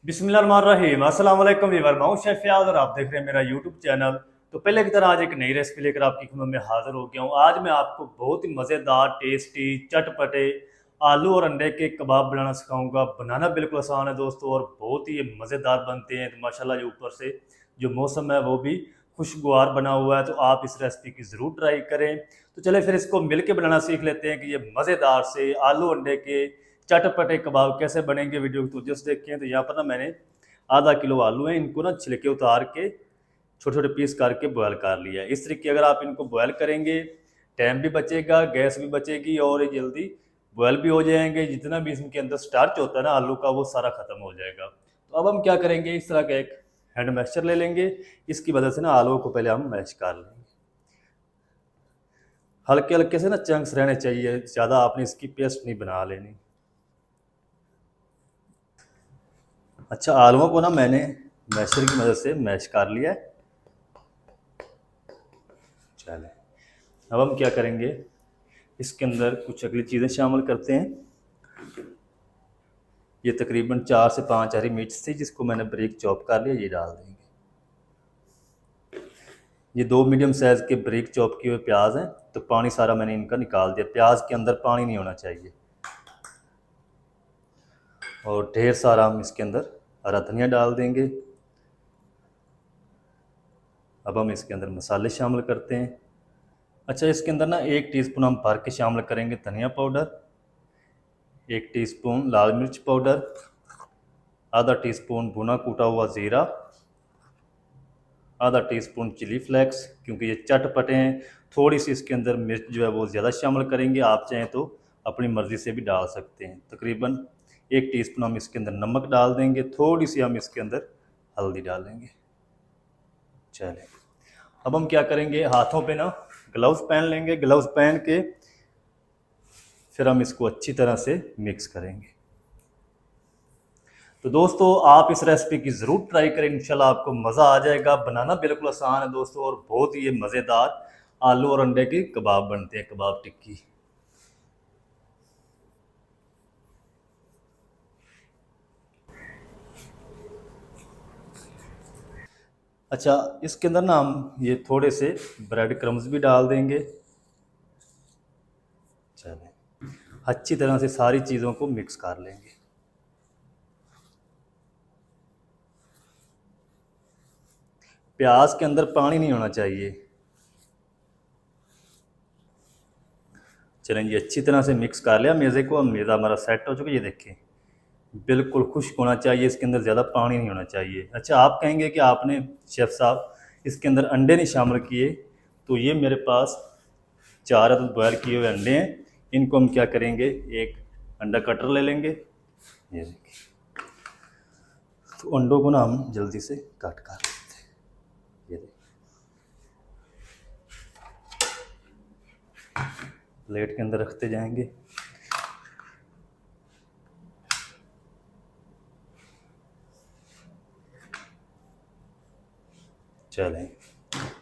बिस्मिल्लाहिर्रहमानिर्रहीम। अस्सलाम वालेकुम व्यूअर, मैं हूं शेफ फयाज और आप देख रहे हैं मेरा यूट्यूब चैनल। तो पहले की तरह आज एक नई रेसिपी लेकर आपकी खिदमत में हाजिर हो गया हूं। आज मैं आपको बहुत ही मज़ेदार, टेस्टी, चटपटे आलू और अंडे के कबाब बनाना सिखाऊंगा। बनाना बिल्कुल आसान है दोस्तों और बहुत ही मज़ेदार बनते हैं। तो माशाल्लाह जो ऊपर से जो मौसम है वो भी खुशगवार बना हुआ है, तो आप इस रेसिपी की ज़रूर ट्राई करें। तो चले फिर इसको मिल के बनाना सीख लेते हैं कि ये मज़ेदार से आलू अंडे के चटपटे कबाब कैसे बनेंगे। वीडियो को तो जस्ट देखें। तो यहाँ पर ना मैंने आधा किलो आलू हैं, इनको ना छिलके उतार के छोटे छोटे पीस करके बॉयल कर लिया है। इस तरीके अगर आप इनको बॉयल करेंगे टाइम भी बचेगा, गैस भी बचेगी और ये जल्दी बॉयल भी हो जाएंगे। जितना भी इनके अंदर स्टार्च होता है ना आलू का, वो सारा खत्म हो जाएगा। तो अब हम क्या करेंगे, इस तरह का एक हैंड मैशर ले लेंगे। इसकी वजह से ना आलू को पहले हम मैश कर लेंगे। हल्के हल्के से ना चंक्स रहने चाहिए, ज़्यादा आपने इसकी पेस्ट नहीं बना लेनी। अच्छा, आलूओं को ना मैंने मैशर की मदद से मैश कर लिया है। चले अब हम क्या करेंगे, इसके अंदर कुछ अगली चीज़ें शामिल करते हैं। ये तकरीबन 4 से 5 हरी मिर्च थी जिसको मैंने बारीक चॉप कर लिया, ये डाल देंगे। ये 2 मीडियम साइज़ के बारीक चॉप किए हुए प्याज हैं। तो पानी सारा मैंने इनका निकाल दिया, प्याज के अंदर पानी नहीं होना चाहिए। और ढेर सारा हम इसके अंदर हरा धनिया डाल देंगे। अब हम इसके अंदर मसाले शामिल करते हैं। अच्छा, इसके अंदर ना 1 टीस्पून हम भर के शामिल करेंगे धनिया पाउडर, 1 टीस्पून लाल मिर्च पाउडर, आधा टीस्पून भुना कूटा हुआ ज़ीरा, आधा टीस्पून चिली फ्लेक्स। क्योंकि ये चटपटे हैं, थोड़ी सी इसके अंदर मिर्च जो है वो ज़्यादा शामिल करेंगे। आप चाहें तो अपनी मर्ज़ी से भी डाल सकते हैं। तकरीबन 1 टीस्पून हम इसके अंदर नमक डाल देंगे, थोड़ी सी हम इसके अंदर हल्दी डालेंगे। चलें अब हम क्या करेंगे, हाथों पे ना ग्लव्स पहन लेंगे। ग्लव्स पहन के फिर हम इसको अच्छी तरह से मिक्स करेंगे। तो दोस्तों आप इस रेसिपी की ज़रूर ट्राई करें, इंशाल्लाह आपको मज़ा आ जाएगा। बनाना बिल्कुल आसान है दोस्तों और बहुत ही मज़ेदार आलू और अंडे के कबाब बनते हैं, कबाब टिक्की। अच्छा, इसके अंदर ना हम ये थोड़े से ब्रेड क्रम्स भी डाल देंगे। चलें अच्छी तरह से सारी चीज़ों को मिक्स कर लेंगे। प्याज के अंदर पानी नहीं होना चाहिए। चलें जी, अच्छी तरह से मिक्स कर लिया मेज़े को। अब मेज़ा हमारा सेट हो चुका है, ये देखें बिल्कुल खुश्क होना चाहिए, इसके अंदर ज़्यादा पानी नहीं होना चाहिए। अच्छा, आप कहेंगे कि आपने शेफ़ साहब इसके अंदर अंडे नहीं शामिल किए। तो ये मेरे पास 4 अदद बॉयल किए हुए अंडे हैं। इनको हम क्या करेंगे, एक अंडा कटर ले लेंगे। ये देखिए, तो अंडों को ना हम जल्दी से कट कर लेते हैं। ये देखिए, प्लेट के अंदर रखते जाएंगे। चलें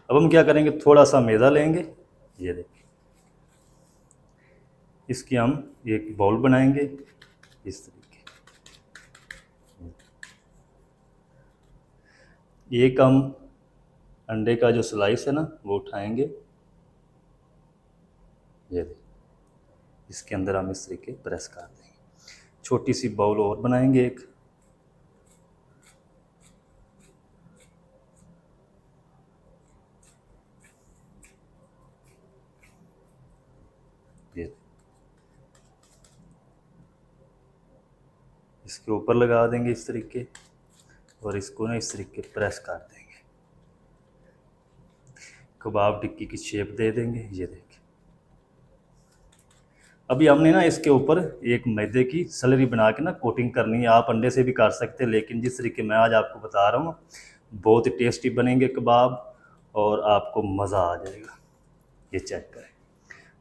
अब हम क्या करेंगे, थोड़ा सा मैदा लेंगे। ये देखिए, इसकी हम एक बाउल बनाएंगे इस तरीके। एक हम अंडे का जो स्लाइस है ना वो उठाएंगे। ये देखिए, इसके अंदर हम इस तरीके प्रेस कर देंगे। छोटी सी बाउल और बनाएंगे एक। ये इसके ऊपर लगा देंगे इस तरीके और इसको ना इस तरीके प्रेस कर देंगे। कबाब टिक्की की शेप दे देंगे। ये देखिए, अभी हमने ना इसके ऊपर एक मैदे की सलरी बना के ना कोटिंग करनी है। आप अंडे से भी कर सकते हैं, लेकिन जिस तरीके मैं आज आपको बता रहा हूँ बहुत ही टेस्टी बनेंगे कबाब और आपको मज़ा आ जाएगा। ये चेक करें।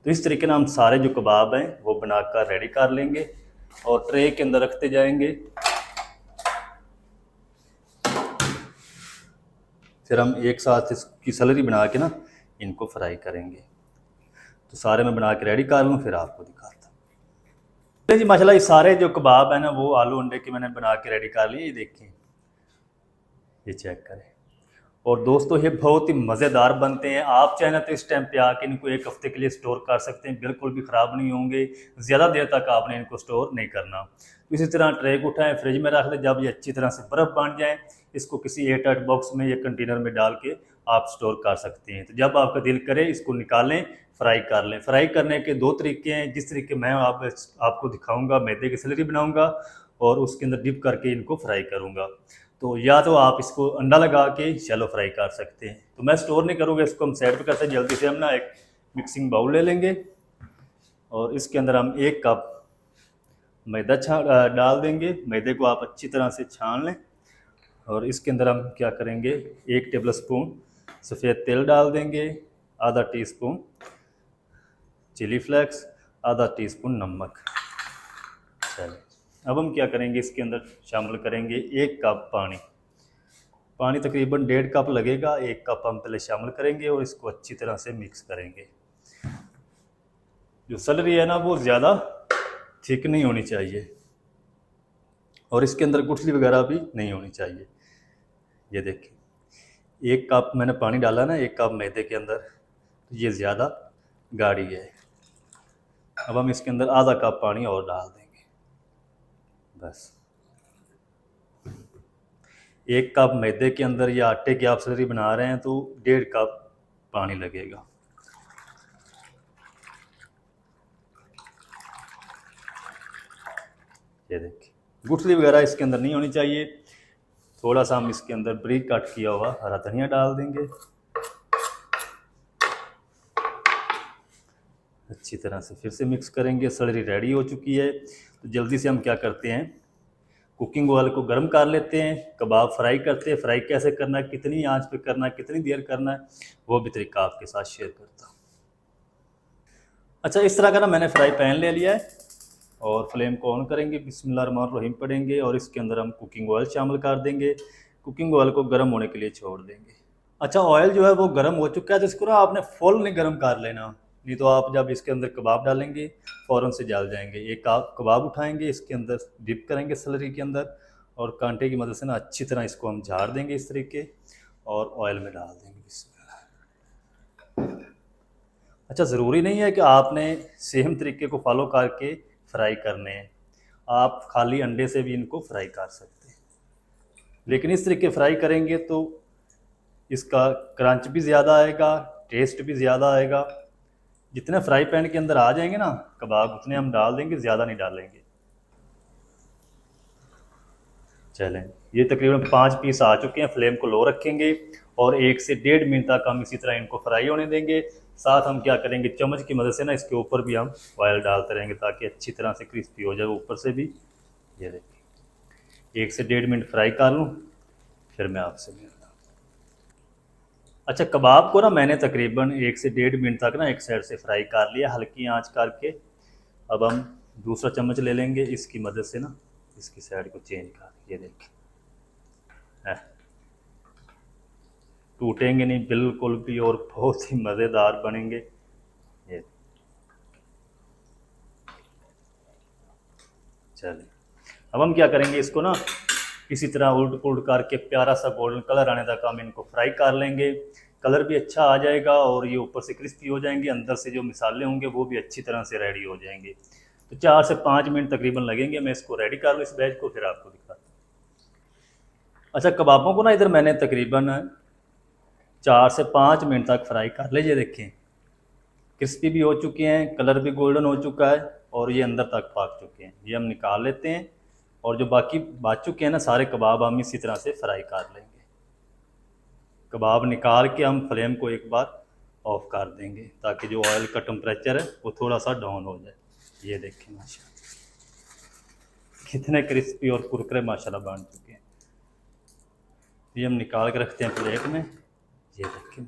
तो इस तरीके ना हम सारे जो कबाब हैं वो बनाकर रेडी कर लेंगे और ट्रे के अंदर रखते जाएंगे। फिर हम एक साथ इसकी सलरी बना के ना इनको फ्राई करेंगे। तो सारे मैं बना के रेडी कर लूँ फिर आपको दिखाता हूँ। तो जी माशाल्लाह ये सारे जो कबाब है ना वो आलू अंडे के मैंने बना के रेडी कर लिए। ये देखें, ये चेक करें। और दोस्तों ये बहुत ही मज़ेदार बनते हैं। आप चाहें ना तो इस टाइम पे आके इनको एक हफ्ते के लिए स्टोर कर सकते हैं, बिल्कुल भी ख़राब नहीं होंगे। ज़्यादा देर तक आपने इनको स्टोर नहीं करना। तो इसी तरह ट्रे को उठाएं, फ्रिज में रख दें। जब ये अच्छी तरह से बर्फ़ बन जाए, इसको किसी एयर टाइट बॉक्स में या कंटेनर में डाल के आप स्टोर कर सकते हैं। तो जब आपका दिल करे इसको निकालें, फ्राई कर लें। फ्राई करने के दो तरीके हैं, जिस तरीके मैं आपको दिखाऊँगा। मैदे की स्लरी बनाऊँगा और उसके अंदर डिप करके इनको फ्राई करूँगा। तो या तो आप इसको अंडा लगा के शैलो फ्राई कर सकते हैं। तो मैं स्टोर नहीं करूँगा, इसको हम साइड पे करते हैं। जल्दी से हम ना एक मिक्सिंग बाउल ले लेंगे और इसके अंदर हम 1 कप मैदा डाल देंगे। मैदे को आप अच्छी तरह से छान लें और इसके अंदर हम क्या करेंगे, 1 टेबल स्पून सफ़ेद तेल डाल देंगे, आधा टीस्पून चिली फ्लेक्स, आधा टीस्पून नमक। चलिए अब हम क्या करेंगे, इसके अंदर शामिल करेंगे 1 कप पानी। पानी तकरीबन 1.5 कप लगेगा। 1 कप हम पहले शामिल करेंगे और इसको अच्छी तरह से मिक्स करेंगे। जो सैलरी है ना वो ज़्यादा थिक नहीं होनी चाहिए और इसके अंदर गुठली वगैरह भी नहीं होनी चाहिए। ये देखिए 1 कप मैंने पानी डाला ना 1 कप मैदे के अंदर, तो ये ज़्यादा गाढ़ी है। अब हम इसके अंदर आधा कप पानी और डाल देंगे। बस 1 कप मैदे के अंदर या आटे की आप स्लरी बना रहे हैं तो 1.5 कप पानी लगेगा। ये देखिए गुठली वगैरह इसके अंदर नहीं होनी चाहिए। थोड़ा सा हम इसके अंदर बारीक कट किया हुआ हरा धनिया डाल देंगे। अच्छी तरह से फिर से मिक्स करेंगे। स्लरी रेडी हो चुकी है। तो जल्दी से हम क्या करते हैं, कुकिंग ऑयल को गर्म कर लेते हैं। कबाब फ्राई करते हैं। फ्राई कैसे करना है, कितनी आंच पे करना है, कितनी देर करना है, वो भी तरीका आपके साथ शेयर करता हूँ। अच्छा इस तरह का ना मैंने फ्राई पैन ले लिया है और फ्लेम को ऑन करेंगे, बिस्मिल्लाहिर्रहमानिर्रहीम पढ़ेंगे और इसके अंदर हम कुकिंग ऑयल शामिल कर देंगे। कुकिंग ऑयल को गर्म होने के लिए छोड़ देंगे। अच्छा ऑयल जो है वो गर्म हो चुका है, तो इसको ना आपने फुल नहीं गर्म कर लेना, नहीं तो आप जब इसके अंदर कबाब डालेंगे फ़ौरन से जल जाएंगे। एक आप कबाब उठाएंगे, इसके अंदर डिप करेंगे स्लरी के अंदर और कांटे की मदद से ना अच्छी तरह इसको हम झाड़ देंगे इस तरीके और ऑयल में डाल देंगे। बिस्मिल्लाह। अच्छा ज़रूरी नहीं है कि आपने सेम तरीके को फॉलो करके फ्राई करने हैं, आप खाली अंडे से भी इनको फ्राई कर सकते हैं। लेकिन इस तरीके फ्राई करेंगे तो इसका क्रंच भी ज़्यादा आएगा, टेस्ट भी ज़्यादा आएगा। जितने फ्राई पैन के अंदर आ जाएंगे ना कबाब उतने हम डाल देंगे, ज़्यादा नहीं डालेंगे। चलें ये तकरीबन 5 पीस आ चुके हैं। फ्लेम को लो रखेंगे और 1 से 1.5 मिनट तक हम इसी तरह इनको फ्राई होने देंगे। साथ हम क्या करेंगे, चम्मच की मदद से ना इसके ऊपर भी हम ऑयल डालते रहेंगे ताकि अच्छी तरह से क्रिस्पी हो जाए ऊपर से भी। ये देखिए 1 से 1.5 मिनट फ्राई कर लूँ, फिर मैं आपसे मिलता हूँ। अच्छा कबाब को ना मैंने तकरीबन 1 से 1.5 मिनट तक ना एक साइड से फ्राई कर लिया हल्की आंच करके। अब हम दूसरा चम्मच ले लेंगे, इसकी मदद से ना इसकी साइड को चेंज कर। ये देखिए टूटेंगे नहीं बिल्कुल भी और बहुत ही मज़ेदार बनेंगे। ये चलिए अब हम क्या करेंगे, इसको ना इसी तरह उल्ट पुलट करके प्यारा सा गोल्डन कलर आने तक हम इनको फ्राई कर लेंगे। कलर भी अच्छा आ जाएगा और ये ऊपर से क्रिस्पी हो जाएंगे, अंदर से जो मिसाले होंगे वो भी अच्छी तरह से रेडी हो जाएंगे। तो 4 से 5 मिनट तकरीबन लगेंगे। मैं इसको रेडी कर लूँ इस बैच को, फिर आपको दिखाता हूँ। अच्छा कबाबों को ना इधर मैंने तकरीबन 4 से 5 मिनट तक फ्राई कर लीजिए। देखें क्रिस्पी भी हो चुके हैं, कलर भी गोल्डन हो चुका है और ये अंदर तक पक चुके हैं। ये हम निकाल लेते हैं और जो बाकी बच चुके हैं ना सारे कबाब हम इसी तरह से फ्राई कर लेंगे। कबाब निकाल के हम फ्लेम को एक बार ऑफ कर देंगे ताकि जो ऑयल का टेम्परेचर है वो थोड़ा सा डाउन हो जाए। ये देखें माशाल्लाह कितने क्रिस्पी और कुरकुरे माशाल्लाह बन चुके हैं। ये हम निकाल के रखते हैं प्लेट में। ये देखें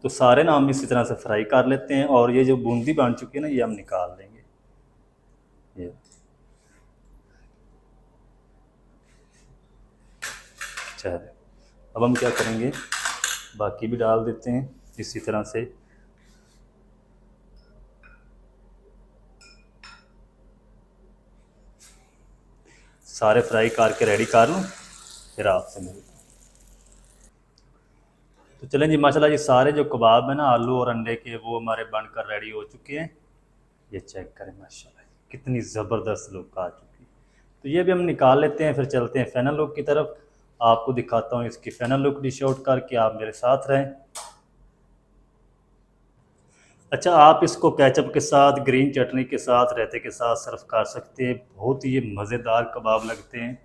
तो सारे ना हम इसी तरह से फ्राई कर लेते हैं और ये जो बूंदी बन चुकी है ना ये हम निकाल देंगे। ये चलिए अब हम क्या करेंगे, बाकी भी डाल देते हैं इसी तरह से। सारे फ्राई करके रेडी कर लूँ, फिर आपसे मिलता हूँ। तो चलें जी, माशाल्लाह जी सारे जो कबाब हैं ना आलू और अंडे के, वो हमारे बनकर रेडी हो चुके हैं। ये चेक करें माशाल्लाह कितनी ज़बरदस्त लुक आ चुकी है। तो ये भी हम निकाल लेते हैं, फिर चलते हैं फाइनल लुक की तरफ। आपको दिखाता हूँ इसकी फाइनल लुक डिश आउट करके, आप मेरे साथ रहें। अच्छा, आप इसको केचप के साथ, ग्रीन चटनी के साथ, रायते के साथ सर्व कर सकते हैं। बहुत ही मज़ेदार कबाब लगते हैं।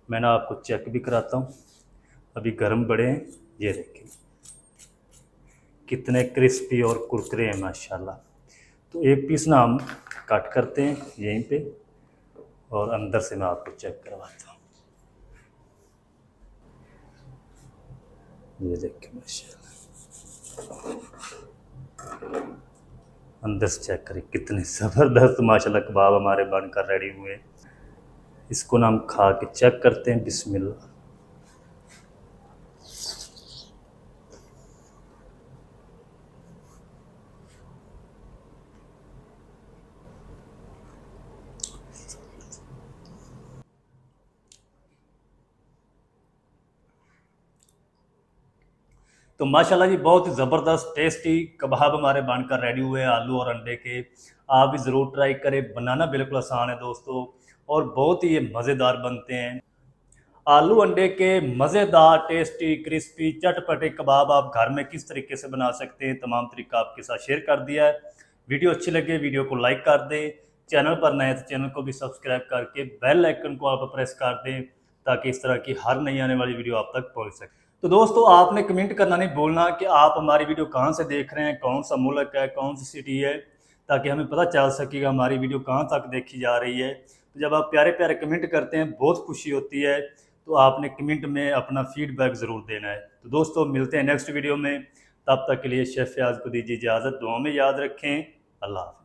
मैंने आपको चेक भी कराता हूँ, अभी गर्म बड़े हैं। ये देखें कितने क्रिस्पी और कुरकुरे हैं माशाल्लाह। तो एक पीस ना हम कट करते हैं यहीं पे, और अंदर से मैं आपको चेक करवाता हूँ। ये देखें माशाल्लाह, अंदर से चेक करें कितने ज़बरदस्त माशाल्लाह कबाब हमारे बनकर रेडी हुए हैं। इसको ना हम खा के चेक करते हैं। बिस्मिल्लाह। तो माशाल्लाह जी बहुत ही ज़बरदस्त टेस्टी कबाब हमारे बनकर रेडी हुए हैं आलू और अंडे के। आप भी ज़रूर ट्राई करें, बनाना बिल्कुल आसान है दोस्तों, और बहुत ही ये मज़ेदार बनते हैं। आलू अंडे के मज़ेदार टेस्टी क्रिस्पी चटपटे कबाब आप घर में किस तरीके से बना सकते हैं, तमाम तरीका आपके साथ शेयर कर दिया है। वीडियो अच्छी लगे वीडियो को लाइक कर दें, चैनल पर नए तो चैनल को भी सब्सक्राइब करके बेल आइकन को आप प्रेस कर दें, ताकि इस तरह की हर नई आने वाली वीडियो आप तक पहुंच सके। तो दोस्तों आपने कमेंट करना नहीं भूलना कि आप हमारी वीडियो कहाँ से देख रहे हैं, कौन सा मुल्क है, कौन सी सिटी है, ताकि हमें पता चल सकेगा हमारी वीडियो कहाँ तक देखी जा रही है। तो जब आप प्यारे प्यारे कमेंट करते हैं बहुत खुशी होती है। तो आपने कमेंट में अपना फीडबैक ज़रूर देना है। तो दोस्तों मिलते हैं नेक्स्ट वीडियो में, तब तक के लिए शेफ़ फयाज़ को दीजिए इजाज़त, दुआ में याद रखें। अल्लाह हाफ़िज़।